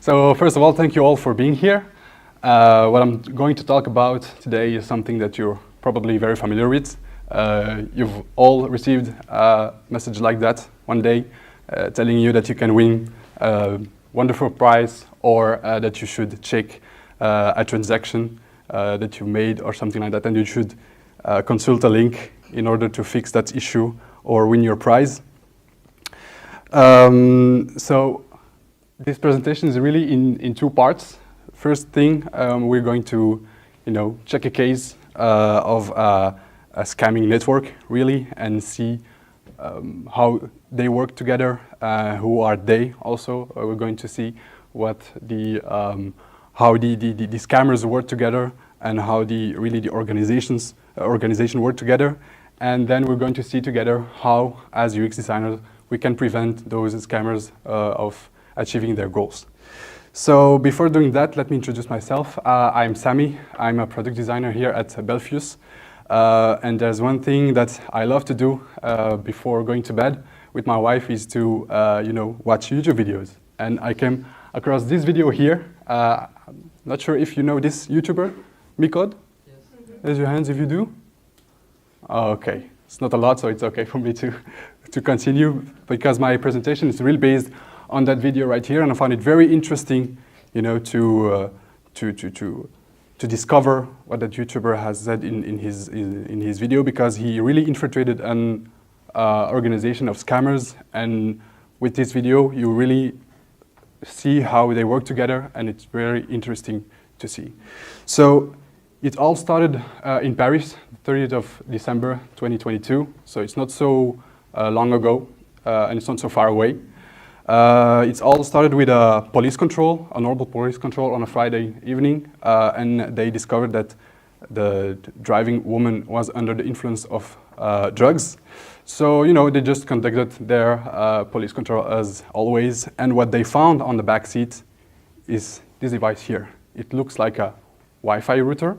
So first of all, thank you all for being here. What I'm going to talk about today is something that you're probably very familiar with. You've all received a message like that one day telling you that you can win a wonderful prize or that you should check a transaction that you made or something like that, and you should consult a link in order to fix that issue or win your prize. So this presentation is really in two parts. First thing, we're going to, check a case of a scamming network, really, and see how they work together. Who are they? Also, we're going to see what how the scammers work together and how the organization work together. And then we're going to see together how, as UX designers, we can prevent those scammers of achieving their goals. So before doing that, let me introduce myself. I'm Sammy. I'm a product designer here at Belgium. And there's one thing that I love to do before going to bed with my wife is to, watch YouTube videos. And I came across this video here. I'm not sure if you know this YouTuber, Mikod? Yes. Raise your hands if you do. Oh, okay. It's not a lot, so it's okay for me to continue because my presentation is really based on that video right here, and I found it very interesting, to discover what that YouTuber has said in his video, because he really infiltrated an organization of scammers, and with this video you really see how they work together, and it's very interesting to see. So it all started in Paris, 30th of December 2022, so it's not so long ago, and it's not so far away. It's all started with a police control, a normal police control on a Friday evening, and they discovered that the driving woman was under the influence of drugs. So, they just conducted their police control as always, and what they found on the back seat is this device here. It looks like a Wi-Fi router,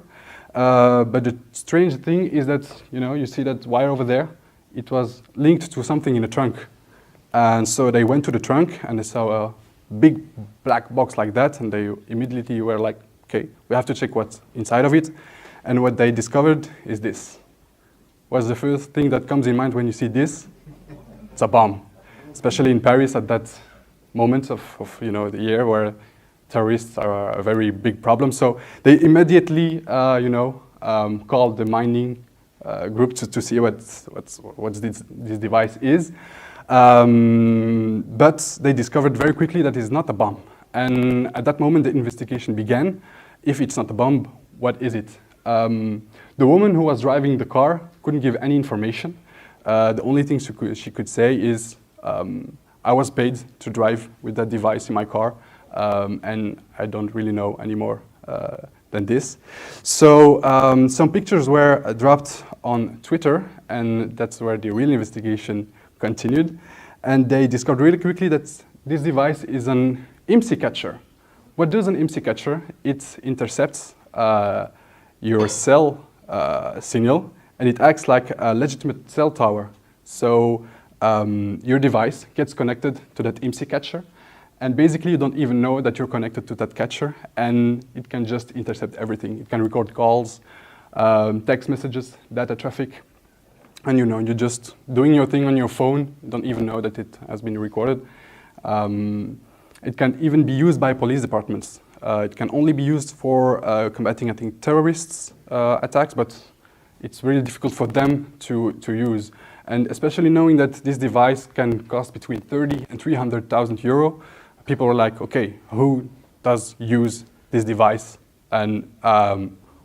but the strange thing is that, you see that wire over there, it was linked to something in the trunk. And so they went to the trunk and they saw a big black box like that, and they immediately were like, okay, we have to check what's inside of it. And what they discovered is this. What's the first thing that comes in mind when you see this? It's a bomb, especially in Paris at that moment of the year where terrorists are a very big problem. So they immediately called the mining group to see what this device is. But they discovered very quickly that it's not a bomb. And at that moment, the investigation began. If it's not a bomb, what is it? The woman who was driving the car couldn't give any information. The only thing she could say is, I was paid to drive with that device in my car, and I don't really know any more than this. So some pictures were dropped on Twitter, and that's where the real investigation continued, and they discovered really quickly that this device is an IMSI catcher. What does an IMSI catcher? It intercepts your cell signal, and it acts like a legitimate cell tower. So your device gets connected to that IMSI catcher, and basically you don't even know that you're connected to that catcher, and it can just intercept everything. It can record calls, text messages, data traffic, and you're just doing your thing on your phone, don't even know that it has been recorded. It can even be used by police departments. It can only be used for combating, I think, terrorists attacks, but it's really difficult for them to use. And especially knowing that this device can cost between 30 and 300,000 euro, people are like, okay, who does use this device? And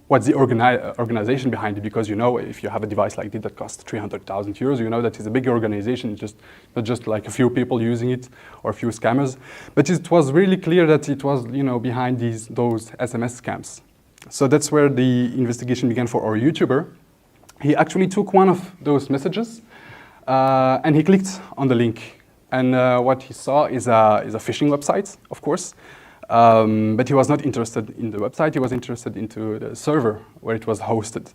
what's the organization behind it? Because if you have a device like this that costs 300,000 euros, you know that it's a big organization, not just like a few people using it or a few scammers. But it was really clear that it was behind those SMS scams. So that's where the investigation began for our YouTuber. He actually took one of those messages and he clicked on the link. And what he saw is a phishing website, of course. But he was not interested in the website, he was interested into the server where it was hosted.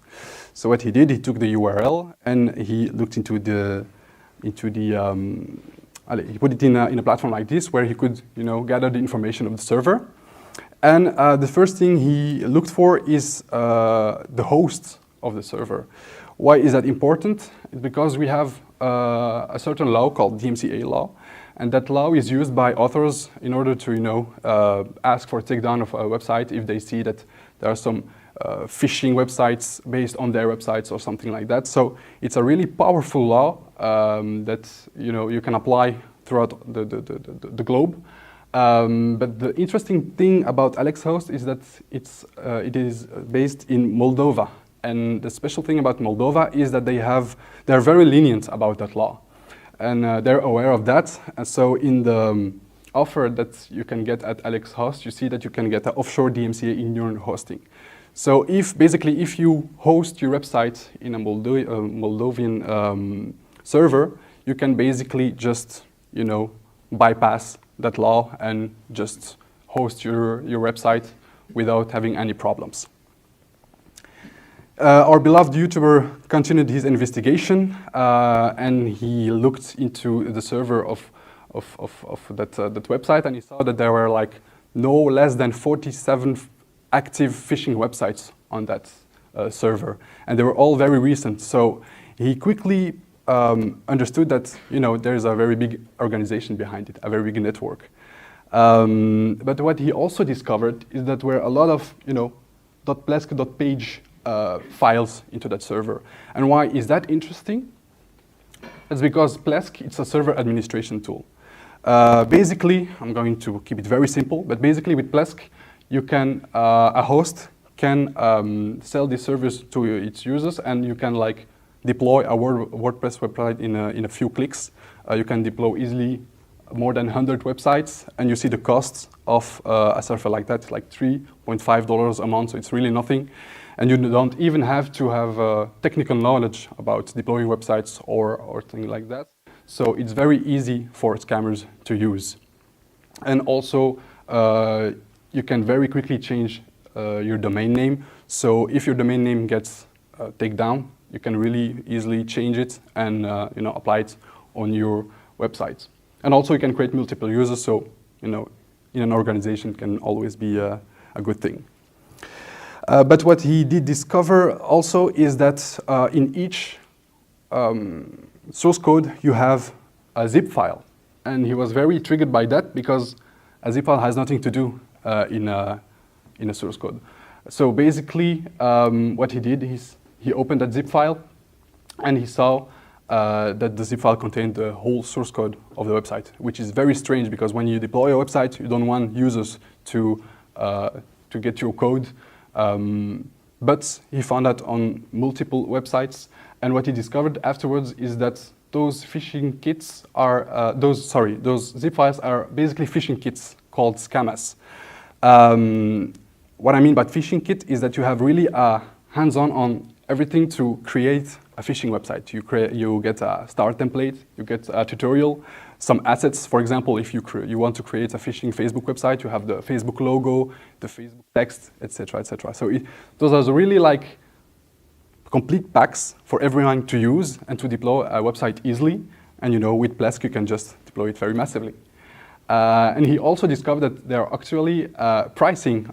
So what he did, he took the URL and he looked into the he put it in a platform like this where he could, gather the information of the server. And the first thing he looked for is the host of the server. Why is that important? It's because we have a certain law called DMCA law, and that law is used by authors in order to, ask for a takedown of a website if they see that there are some phishing websites based on their websites or something like that. So it's a really powerful law that you can apply throughout the globe. But the interesting thing about Alex Host is that it is based in Moldova. And the special thing about Moldova is that they're very lenient about that law. And they're aware of that. And so in the offer that you can get at Alex Host, you see that you can get an offshore DMCA in your hosting. So if you host your website in a Moldovan server, you can basically just, bypass that law and just host your website without having any problems. Our beloved YouTuber continued his investigation, and he looked into the server of that website, and he saw that there were like no less than 47 active phishing websites on that server, and they were all very recent. So he quickly understood that there is a very big organization behind it, a very big network. But what he also discovered is that there were a lot of .plesk.page files into that server. And why is that interesting? It's because Plesk, it's a server administration tool. Basically, I'm going to keep it very simple, but basically with Plesk, you can, a host can sell this service to its users, and you can deploy a WordPress website in a few clicks. You can deploy easily more than 100 websites, and you see the costs of a server like that, like $3.5 a month, so it's really nothing. And you don't even have to have technical knowledge about deploying websites or things like that. So it's very easy for scammers to use. And also, you can very quickly change your domain name. So if your domain name gets taken down, you can really easily change it and apply it on your website. And also, you can create multiple users. So in an organization can always be a good thing. But what he did discover also is that in each source code, you have a zip file. And he was very triggered by that because a zip file has nothing to do in a source code. So basically, what he did is he opened that zip file, and he saw that the zip file contained the whole source code of the website, which is very strange because when you deploy a website, you don't want users to get your code. But he found that on multiple websites, and what he discovered afterwards is that those phishing kits are those zip files are basically phishing kits called scammers. What I mean by phishing kit is that you have really a hands-on on everything to create a phishing website. You get a start template, you get a tutorial, some assets. For example, if you want to create a phishing Facebook website, you have the Facebook logo, the Facebook text, etc., etc. So those are really complete packs for everyone to use and to deploy a website easily. And with Plesk, you can just deploy it very massively. And he also discovered that there are actually pricing,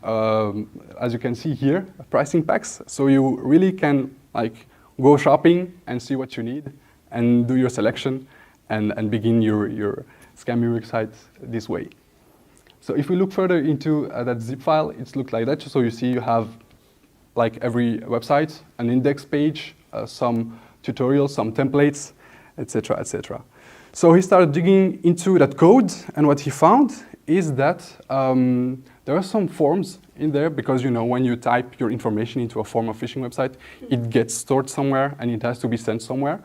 as you can see here, pricing packs. So you really can go shopping and see what you need and do your selection and begin your scammy website this way. So if we look further into that zip file, it looks like that. So you see you have every website, an index page, some tutorials, some templates, etc., etc. So he started digging into that code, and what he found is that there are some forms in there because when you type your information into a form of phishing website, it gets stored somewhere and it has to be sent somewhere.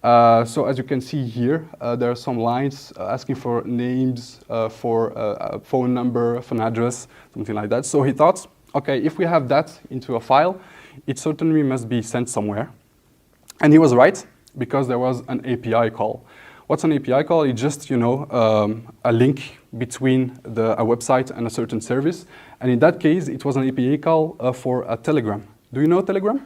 So as you can see here, there are some lines asking for names, for a phone number, phone address, something like that. So he thought, okay, if we have that into a file, it certainly must be sent somewhere. And he was right, because there was an API call. What's an API call? It's just a link between a website and a certain service. And in that case, it was an API call for a Telegram. Do you know Telegram?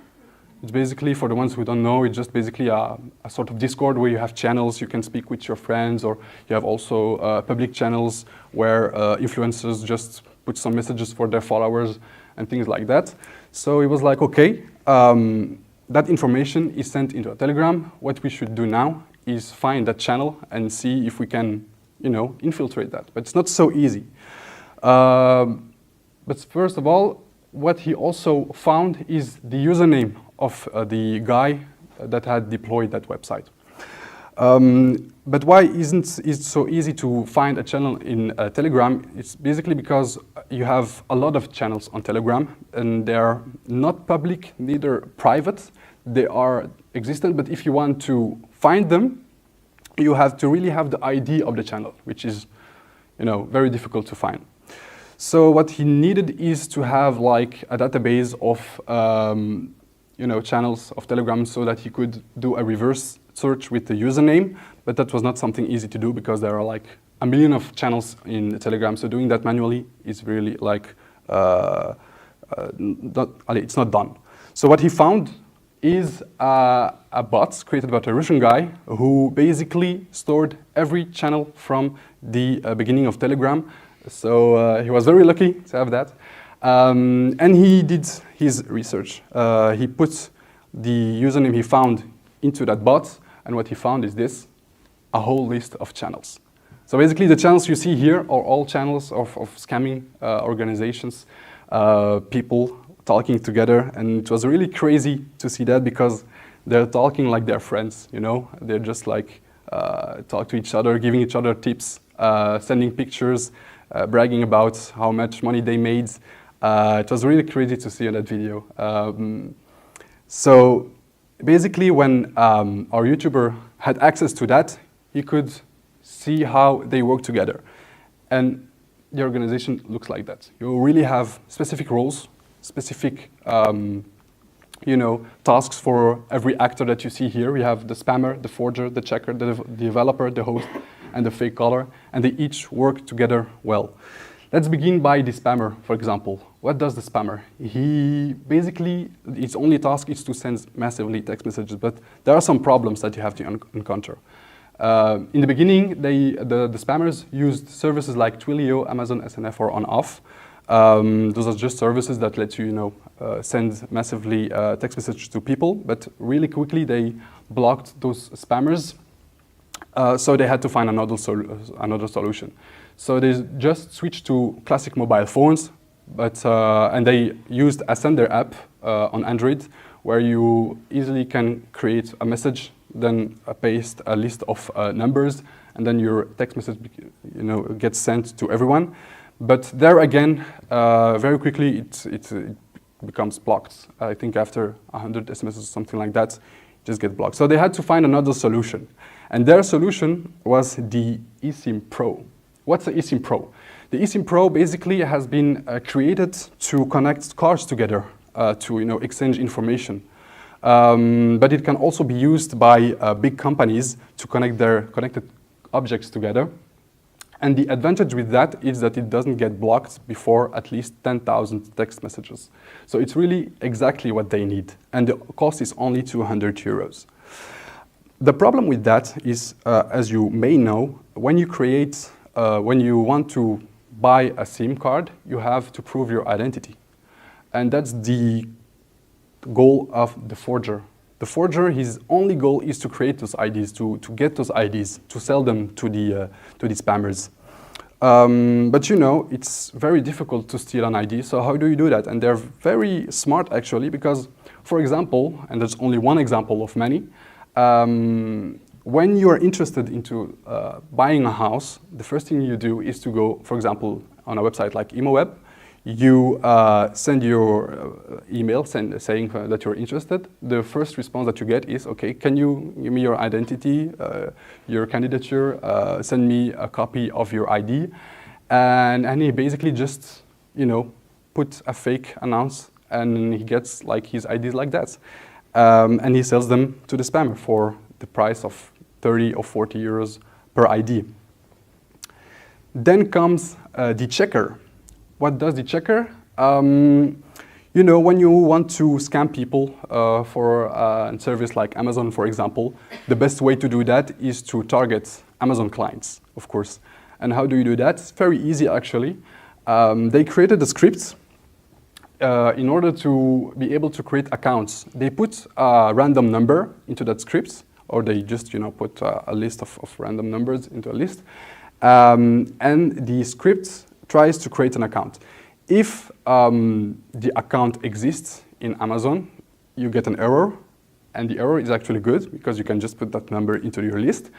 It's basically, for the ones who don't know, it's just basically a sort of Discord where you have channels, you can speak with your friends, or you have also public channels where influencers just put some messages for their followers and things like that. So it was like, okay, that information is sent into a Telegram. What we should do now is find that channel and see if we can, infiltrate that. But it's not so easy. But first of all, what he also found is the username of the guy that had deployed that website. But why isn't it so easy to find a channel in Telegram? It's basically because you have a lot of channels on Telegram, and they are not public, neither private. They are existent, but if you want to find them, you have to really have the ID of the channel, which is, very difficult to find. So what he needed is to have like a database of, channels of Telegram so that he could do a reverse search with the username, but that was not something easy to do because there are like a million of channels in Telegram, so doing that manually is really like, it's not done. So what he found is a bot created by a Russian guy who basically stored every channel from the beginning of Telegram. So he was very lucky to have that. And he did his research. He put the username he found into that bot, and what he found is this, a whole list of channels. So basically the channels you see here are all channels of scamming organizations, people talking together, and it was really crazy to see that because they're talking like they're friends, They're just like talk to each other, giving each other tips, sending pictures, bragging about how much money they made. It was really crazy to see in that video. So basically when our YouTuber had access to that, he could see how they work together. And the organization looks like that. You really have specific roles, specific tasks for every actor that you see here. We have the spammer, the forger, the checker, the developer, the host, and the fake caller, and they each work together well. Let's begin by the spammer, for example. What does the spammer? He basically, his only task is to send massively text messages, but there are some problems that you have to encounter. In the beginning, the spammers used services like Twilio, Amazon SNF, or on-off. Those are just services that let you, send massively text messages to people, but really quickly they blocked those spammers. So they had to find another solution. So they just switched to classic mobile phones, and they used a sender app on Android, where you easily can create a message, then paste a list of numbers, and then your text message, gets sent to everyone. But there again, very quickly it becomes blocked. I think after 100 SMSs or something like that, it just gets blocked. So they had to find another solution. And their solution was the eSIM Pro. What's the eSIM Pro? The eSIM Pro basically has been created to connect cars together, to exchange information. But it can also be used by big companies to connect their connected objects together. And the advantage with that is that it doesn't get blocked before at least 10,000 text messages. So it's really exactly what they need. And the cost is only 200 euros. The problem with that is, as you may know, when you want to buy a SIM card, you have to prove your identity. And that's the goal of the forger. The forger, his only goal is to create those IDs, to get those IDs, to sell them to the spammers. But it's very difficult to steal an ID, so how do you do that? And they're very smart actually, because, for example, and there's only one example of many, when you are interested into buying a house, the first thing you do is to go, for example, on a website like ImoWeb. You send your email saying that you're interested. The first response that you get is, okay, can you give me your identity, your candidature, send me a copy of your ID. And he basically just, put a fake announce, and he gets like his IDs like that. And he sells them to the spammer for the price of 30 or 40 euros per ID. Then comes the checker. What does the checker? You know, when you want to scam people for a service like Amazon, for example, the best way to do that is to target Amazon clients, of course. And how do you do that? It's very easy, actually. They created a script in order to be able to create accounts. They put a random number into that script, or they just, you know, put a list of random numbers into a list. And the script tries to create an account. If the account exists in Amazon, you get an error, and the error is actually good because you can just put that number into your list.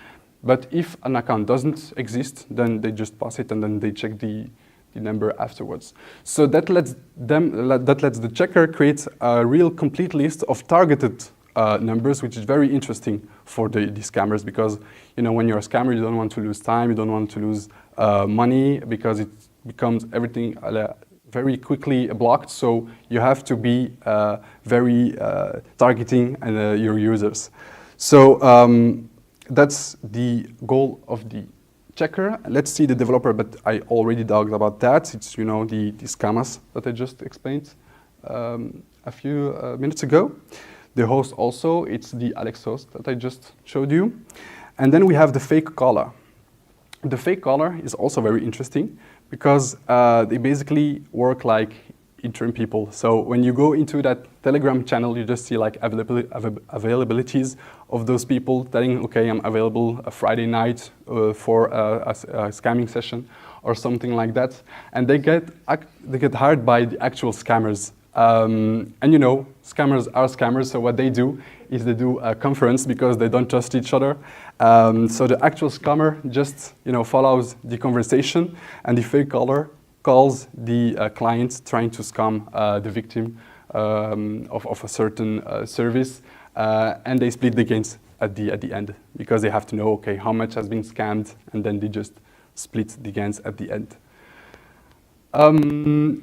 But if an account doesn't exist, then they just pass it and then they check the number afterwards. So that lets the checker create a real complete list of targeted numbers, which is very interesting for the scammers, because you know, when you're a scammer, you don't want to lose time, you don't want to lose money, because it becomes everything very quickly blocked. So you have to be very targeting your users. So that's the goal of the checker. Let's see the developer, but I already talked about that. It's, you know, the scammers that I just explained a few minutes ago. The host also, it's the Alex host that I just showed you. And then we have the fake caller. The fake caller is also very interesting because they basically work like interim people. So when you go into that Telegram channel, you just see like availabilities of those people telling, okay, I'm available a Friday night for a scamming session or something like that. And they get hired by the actual scammers. And you know, scammers are scammers, so what they do is they do a conference because they don't trust each other. So the actual scammer just, you know, follows the conversation, and the fake caller calls the client trying to scam the victim of a certain service, and they split the gains at the end because they have to know, okay, how much has been scammed, and then they just split the gains at the end.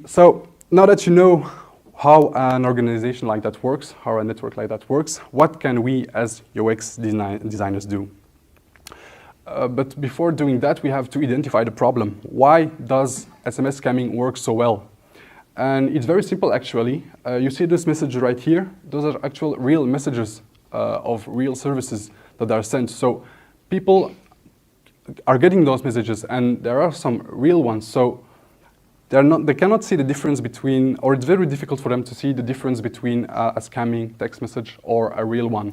So now that you know how an organization like that works, how a network like that works, what can we as UX designers do? But before doing that, we have to identify the problem. Why does SMS scamming work so well? And it's very simple, actually. You see this message right here? Those are actual real messages of real services that are sent. So people are getting those messages, and there are some real ones. So they cannot see the difference between, or it's very difficult for them to see the difference between a scamming text message or a real one.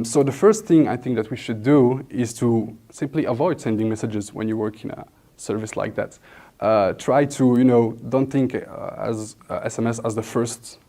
So the first thing I think that we should do is to simply avoid sending messages when you work in a service like that. Try to, you know, don't think as SMS as the first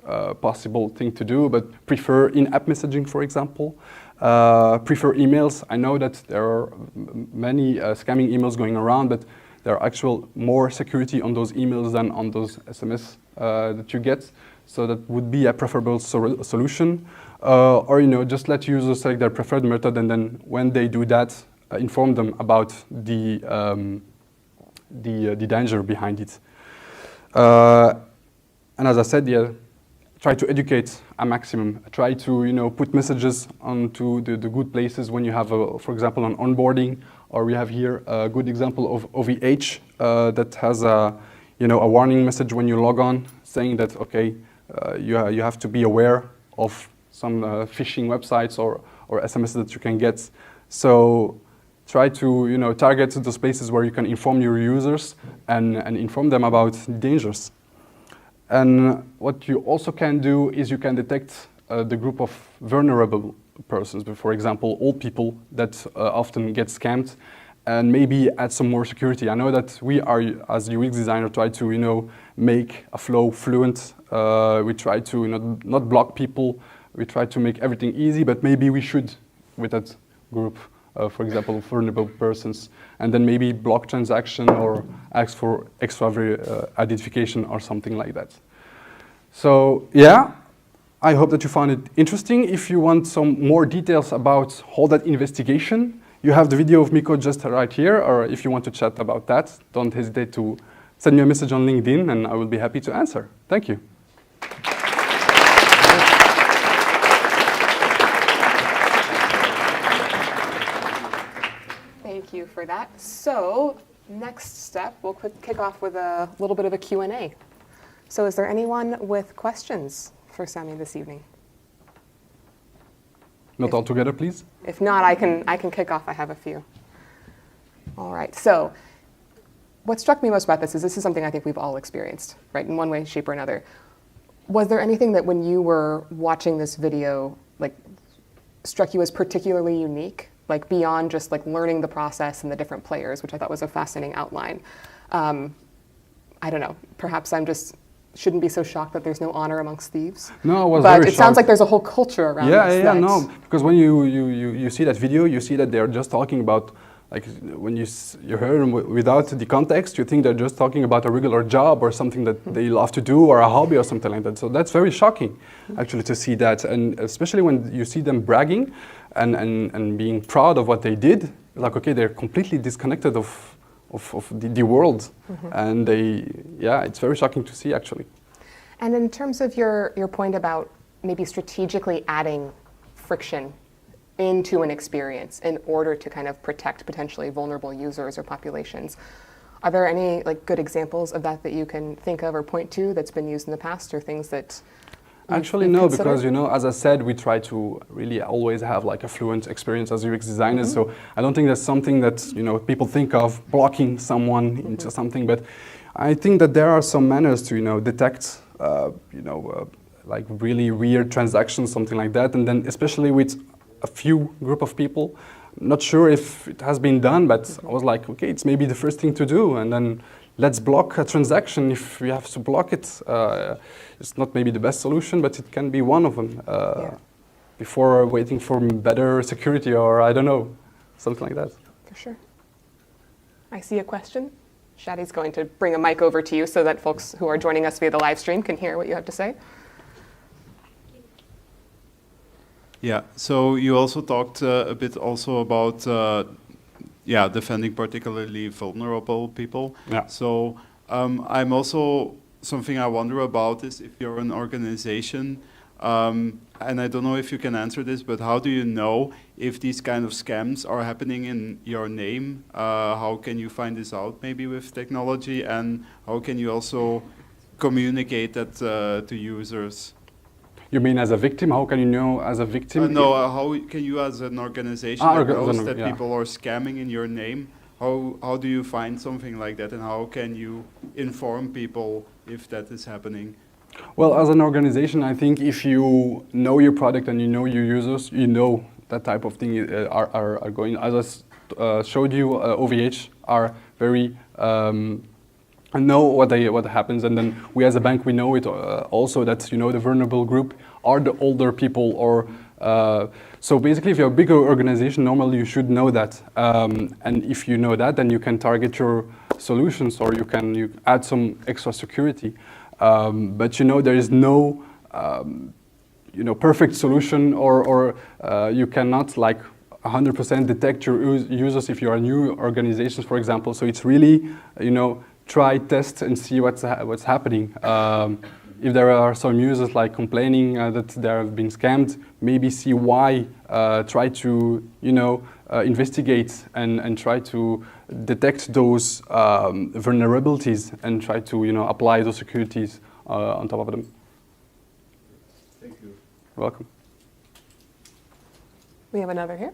possible thing to do, but prefer in-app messaging, for example. Prefer emails. I know that there are many scamming emails going around, but there are actual more security on those emails than on those SMS that you get. So that would be a preferable solution. Or, you know, just let users select their preferred method, and then when they do that, inform them about the danger behind it. And as I said, yeah, try to educate a maximum. Try to, you know, put messages onto the good places when you have, for example, an onboarding. Or we have here a good example of OVH that has a, you know, a warning message when you log on, saying that, okay, you have to be aware of some phishing websites or SMS that you can get. So try to, you know, target those places where you can inform your users and inform them about dangers. And what you also can do is you can detect the group of vulnerable persons, for example, old people that often get scammed, and maybe add some more security. I know that we are, as UX designer, try to, you know, make a flow fluent. We try to, you know, not block people. We try to make everything easy, but maybe we should, with that group, for example, vulnerable persons, and then maybe block transaction or ask for extra identification or something like that. So yeah, I hope that you found it interesting. If you want some more details about all that investigation, you have the video of Miko just right here, or if you want to chat about that, don't hesitate to send me a message on LinkedIn and I will be happy to answer. Thank you. Thank you for that. So next step, we'll kick off with a little bit of a Q&A. So is there anyone with questions for Sammy this evening? Not all together, please. If not, I can kick off. I have a few. All right. So what struck me most about this is something I think we've all experienced, right, in one way, shape, or another. Was there anything that when you were watching this video, like, struck you as particularly unique, like beyond just like learning the process and the different players, which I thought was a fascinating outline? I don't know. Perhaps I'm just shouldn't be so shocked that there's no honor amongst thieves. No, I was but very it sounds shocked. like there's a whole culture around this. Yeah, no, because when you see that video, you see that they're just talking about, like, when you hear them without the context, you think they're just talking about a regular job or something that they love to do or a hobby or something like that. So that's very shocking, actually, to see that, and especially when you see them bragging and being proud of what they did. Like, okay, they're completely disconnected of the world, and it's very shocking to see, actually. And in terms of your point about maybe strategically adding friction into an experience in order to kind of protect potentially vulnerable users or populations, are there any like good examples of that you can think of or point to that's been used in the past, or things that Actually, no, because, as I said, we try to really always have like a fluent experience as UX designers. So I don't think that's something that, people think of blocking someone into something. But I think that there are some manners to, detect, like really weird transactions, something like that. And then especially with a few group of people, I'm not sure if it has been done, but I was like, okay, it's maybe the first thing to do. And then let's block a transaction if we have to block it. It's not maybe the best solution, but it can be one of them before waiting for better security, or I don't know, something like that. For sure. I see a question. Shadi's going to bring a mic over to you so that folks who are joining us via the live stream can hear what you have to say. Yeah, so you also talked a bit also about defending particularly vulnerable people. Yeah. So I'm also, something I wonder about is if you're an organization, and I don't know if you can answer this, but how do you know if these kind of scams are happening in your name? How can you find this out maybe with technology, and how can you also communicate that to users? You mean as a victim? How can you know as a victim? No, how can you as an organization that knows that people are scamming in your name, how do you find something like that, and how can you inform people if that is happening? Well, as an organization, I think if you know your product and you know your users, you know that type of thing are going. As I showed you, OVH are very know what happens, and then we as a bank, we know it also that the vulnerable group are the older people, or so basically if you're a bigger organization, normally you should know that, and if you know that, then you can target your solutions, or you add some extra security, but there is no perfect solution, or you cannot like 100% detect your users if you are a new organization, for example. So it's really try, test, and see what's happening. If there are some users like complaining that they have been scammed, maybe see why. Try to investigate and try to detect those vulnerabilities and try to apply those securities on top of them. Thank you. You're welcome. We have another here.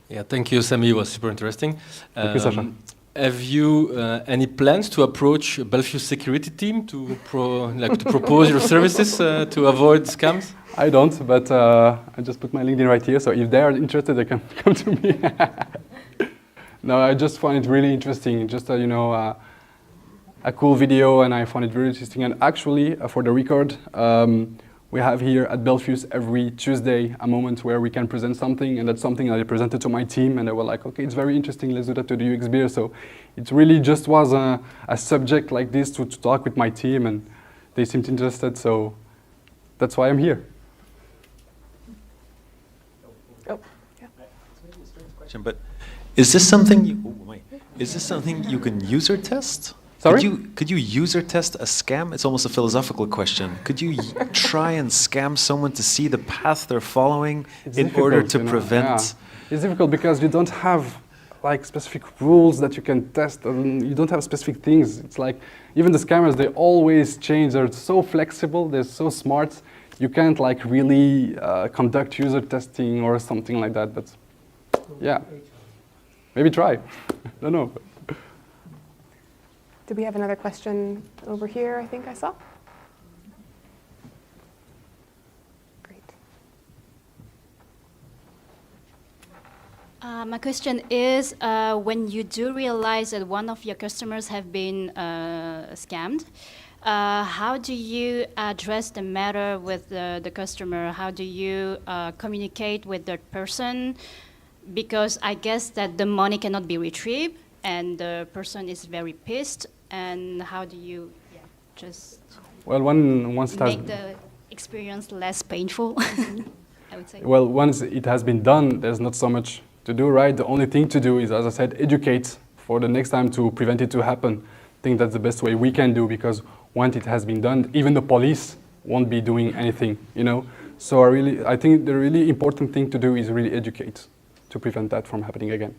Yeah, thank you, Sammy. It was super interesting. Thank you, Sasha. Have you any plans to approach Belfius security team to propose your services to avoid scams? I don't, but I just put my LinkedIn right here. So if they are interested, they can come to me. No, I just find it really interesting. Just a cool video, and I found it very interesting. And actually, for the record, we have here at Belfius every Tuesday a moment where we can present something, and that's something that I presented to my team, and they were like, okay, it's very interesting, let's do that to the UX Beer. So it really just was a subject like this to talk with my team, and they seemed interested, so that's why I'm here. Oh, yeah. Question, but is this something you can user test? Sorry? Could you user test a scam? It's almost a philosophical question. Could you try and scam someone to see the path they're following in order to prevent? Yeah. It's difficult because you don't have like specific rules that you can test, and you don't have specific things. It's like even the scammers, they always change. They're so flexible, they're so smart. You can't like really conduct user testing or something like that. But yeah, maybe try. I don't know. Did we have another question over here? I think I saw. Great. My question is, when you do realize that one of your customers have been scammed, how do you address the matter with the customer? How do you communicate with that person? Because I guess that the money cannot be retrieved and the person is very pissed. And how do you just once it has make the experience less painful, I would say? Well, once it has been done, there's not so much to do, right? The only thing to do is, as I said, educate for the next time to prevent it to happen. I think that's the best way we can do, because once it has been done, even the police won't be doing anything, you know? So I think the really important thing to do is really educate to prevent that from happening again.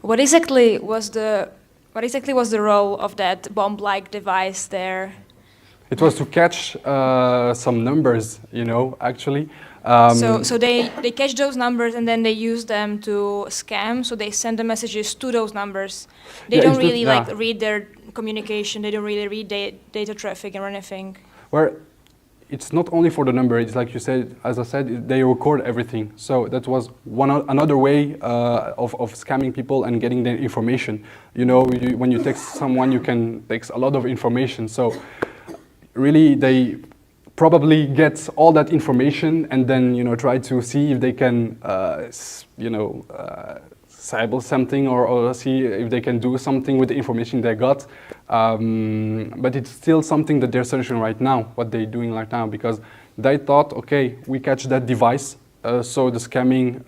What exactly was the role of that bomb-like device there? It was to catch some numbers, you know, actually. So they catch those numbers and then they use them to scam. So they send the messages to those numbers. They don't really read their communication. They don't really read data traffic or anything. Well, it's not only for the number. It's like you said, as I said, they record everything. So that was another way of scamming people and getting their information. You know, when you text someone, you can text a lot of information. So really, they probably get all that information and then, you know, try to see if they can, cyber something or see if they can do something with the information they got. But it's still something that they're searching right now, what they're doing right now, because they thought, okay, we catch that device, so the scamming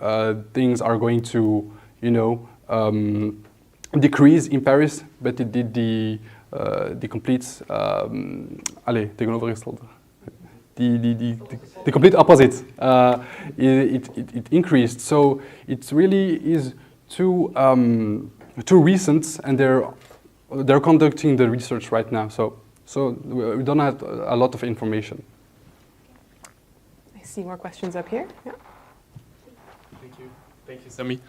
things are going to, you know, decrease in Paris, but it did the complete, the complete opposite. It increased. So it really is too recent, and they're conducting the research right now. So we don't have a lot of information. I see more questions up here. Yeah. Thank you, Sammy.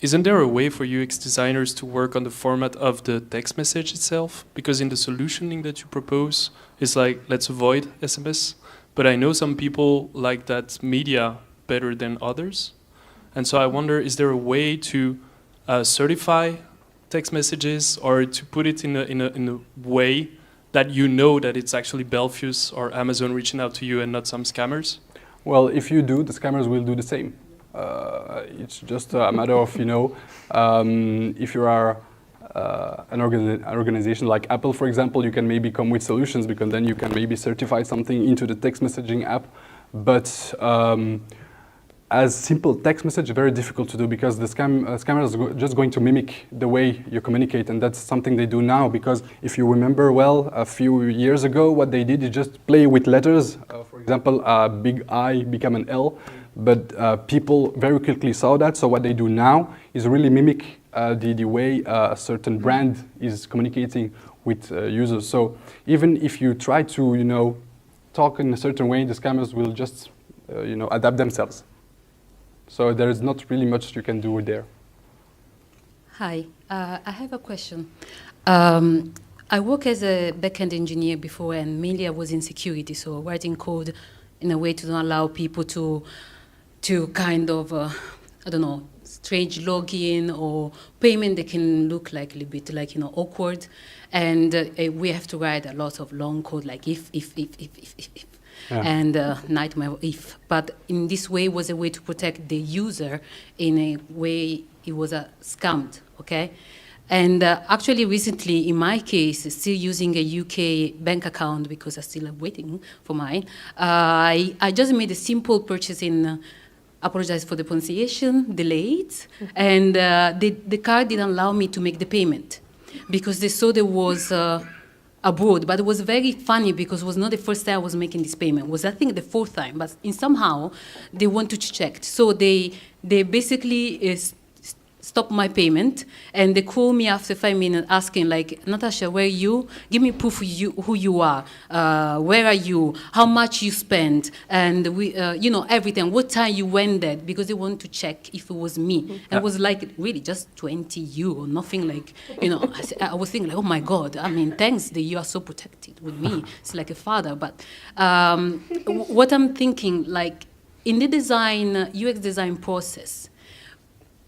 Isn't there a way for UX designers to work on the format of the text message itself? Because in the solutioning that you propose, it's like, let's avoid SMS. But I know some people like that media better than others. And so I wonder, is there a way to certify text messages or to put it in a way that you know that it's actually Belfius or Amazon reaching out to you and not some scammers? Well, if you do, the scammers will do the same. It's just a matter of, you know, if you are an organization like Apple, for example, you can maybe come with solutions, because then you can maybe certify something into the text messaging app. But as simple text message, very difficult to do, because the scammers are just going to mimic the way you communicate, and that's something they do now. Because if you remember well, a few years ago, what they did is just play with letters. For example, a big I became an L. But people very quickly saw that, so what they do now is really mimic the way a certain brand is communicating with users. So even if you try to, you know, talk in a certain way, the scammers will just, you know, adapt themselves. So there is not really much you can do there. Hi, I have a question. I work as a backend engineer before, and mainly I was in security, so writing code in a way to not allow people to kind of, I don't know, strange login or payment that can look like a little bit like, you know, awkward. And we have to write a lot of long code, like if. Yeah. And nightmare if. But in this way was a way to protect the user in a way it was scammed, okay? And actually recently, in my case, still using a UK bank account because I'm still waiting for mine, I just made a simple purchase in, apologize for the pronunciation, delayed, and the card didn't allow me to make the payment because they saw there was abroad, but it was very funny because it was not the first time I was making this payment. It was, I think, the fourth time, but somehow they want to check. So they basically stop my payment, and they call me after 5 minutes asking, like, Natasha, where are you? Give me proof who you are. Where are you? How much you spent? And everything. What time you went there? Because they want to check if it was me. And it was like really just 20 euro, nothing like, I was thinking like, oh my God, I mean, thanks that you are so protected with me. It's like a father. But what I'm thinking, like, in the UX design process,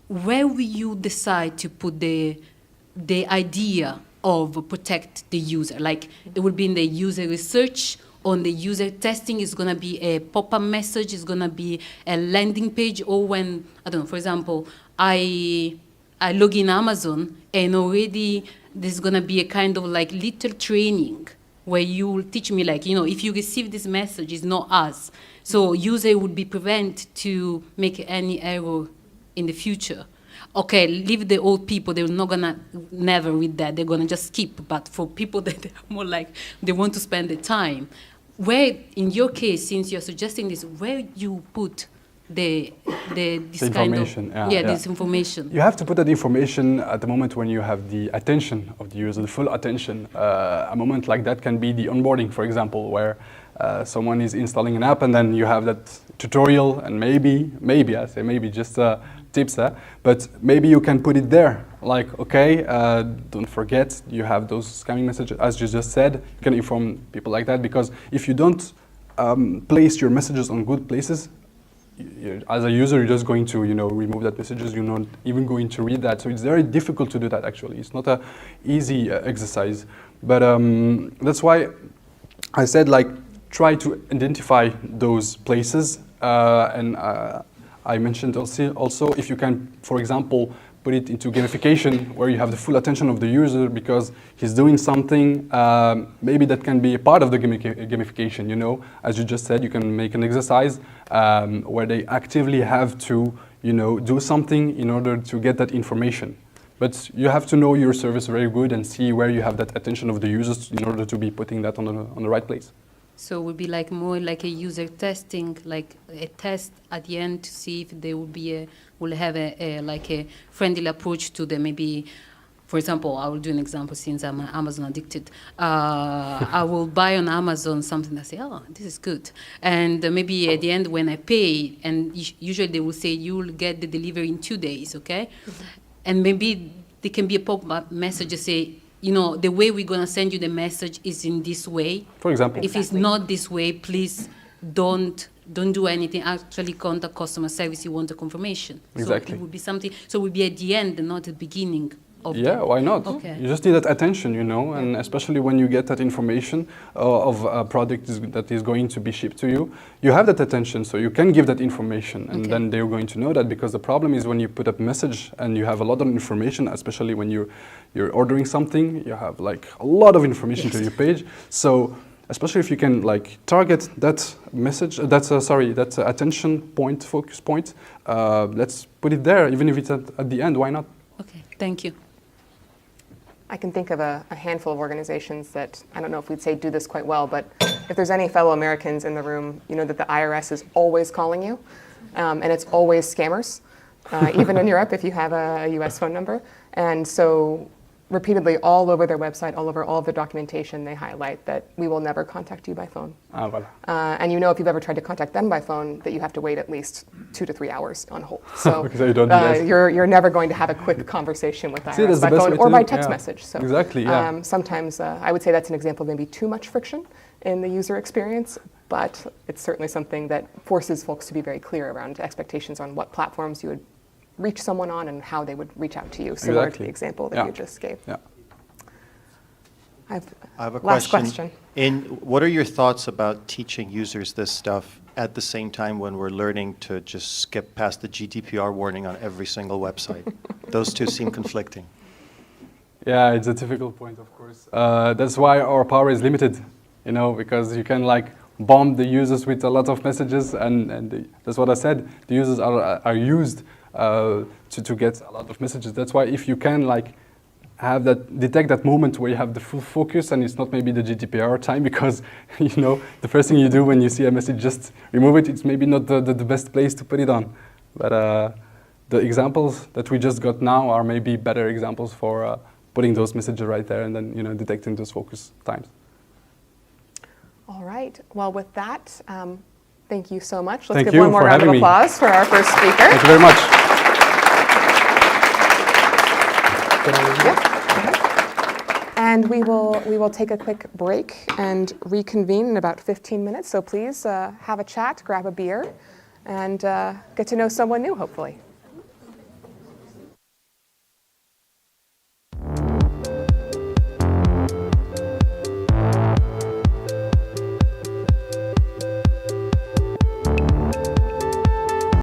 where will you decide to put the idea of protect the user? Like, it will be in the user research, on the user testing, is going to be a pop-up message, is going to be a landing page, or when, I don't know, for example, I log in Amazon, and already there's going to be a kind of like little training where you will teach me, like, if you receive this message, it's not us. So user would be prevented to make any error in the future. Okay, leave the old people, they're not gonna never read that, they're gonna just skip. But for people that are more like, they want to spend the time, where, in your case, since you're suggesting this, where you put this kind of this information? You have to put that information at the moment when you have the attention of the user, the full attention. A moment like that can be the onboarding, for example, where someone is installing an app, and then you have that tutorial, and maybe I say maybe just tips, but maybe you can put it there, like, okay, don't forget you have those scamming messages, as you just said. You can inform people like that, because if you don't place your messages on good places, as a user, you're just going to remove that messages. You're not even going to read that. So it's very difficult to do that. Actually, it's not an easy exercise. But that's why I said, like, try to identify those places, and I mentioned also if you can, for example, put it into gamification, where you have the full attention of the user because he's doing something. Maybe that can be a part of the gamification. As you just said, you can make an exercise where they actively have to do something in order to get that information. But you have to know your service very good and see where you have that attention of the users in order to be putting that on the right place. So it would be like more like a user testing, like a test at the end to see if they will have a friendly approach to the, maybe, for example, I will do an example since I'm Amazon addicted. I will buy on Amazon something that say, oh, this is good. And maybe at the end when I pay, and usually they will say you will get the delivery in 2 days, okay? Mm-hmm. And maybe there can be a pop-up message that say, the way we're going to send you the message is in this way. For example. If it's not this way, please don't do anything. Actually contact customer service, you want a confirmation. Exactly. So it would be something, so it would be at the end and not at the beginning. Why not? Okay. You just need that attention, and especially when you get that information of a product that is going to be shipped to you, you have that attention, so you can give that information, and then they're going to know that, because the problem is when you put up a message and you have a lot of information, especially when you're ordering something, you have like a lot of information to your page. So especially if you can like target that message, that attention point, focus point, let's put it there, even if it's at the end, why not? Okay, thank you. I can think of a handful of organizations that, I don't know if we'd say do this quite well, but if there's any fellow Americans in the room, you know that the IRS is always calling you, and it's always scammers, even in Europe if you have a US phone number. And so repeatedly all over their website, all over all of their documentation, they highlight that we will never contact you by phone. Voilà. And if you've ever tried to contact them by phone, that you have to wait at least 2 to 3 hours on hold. So you're never going to have a quick conversation with IRS by phone or by text message. So exactly. Sometimes I would say that's an example of maybe too much friction in the user experience, but it's certainly something that forces folks to be very clear around expectations on what platforms you would reach someone on and how they would reach out to you, similar to the example that you just gave. Yeah. I have a last question. What are your thoughts about teaching users this stuff at the same time when we're learning to just skip past the GDPR warning on every single website? Those two seem conflicting. Yeah, it's a difficult point, of course. That's why our power is limited, because you can bomb the users with a lot of messages, and that's what I said. The users are used to get a lot of messages. That's why if you can detect that moment where you have the full focus and it's not maybe the GDPR time, because you know the first thing you do when you see a message, just remove it. It's maybe not the best place to put it on, but the examples that we just got now are maybe better examples for putting those messages right there and then, you know, detecting those focus times. All right. Well, with that, thank you so much. Let's Thank give you one more for round of having me. applause for our first speaker. Thank you very much. Yep. And we will take a quick break and reconvene in about 15 minutes. So please have a chat, grab a beer, and get to know someone new, hopefully.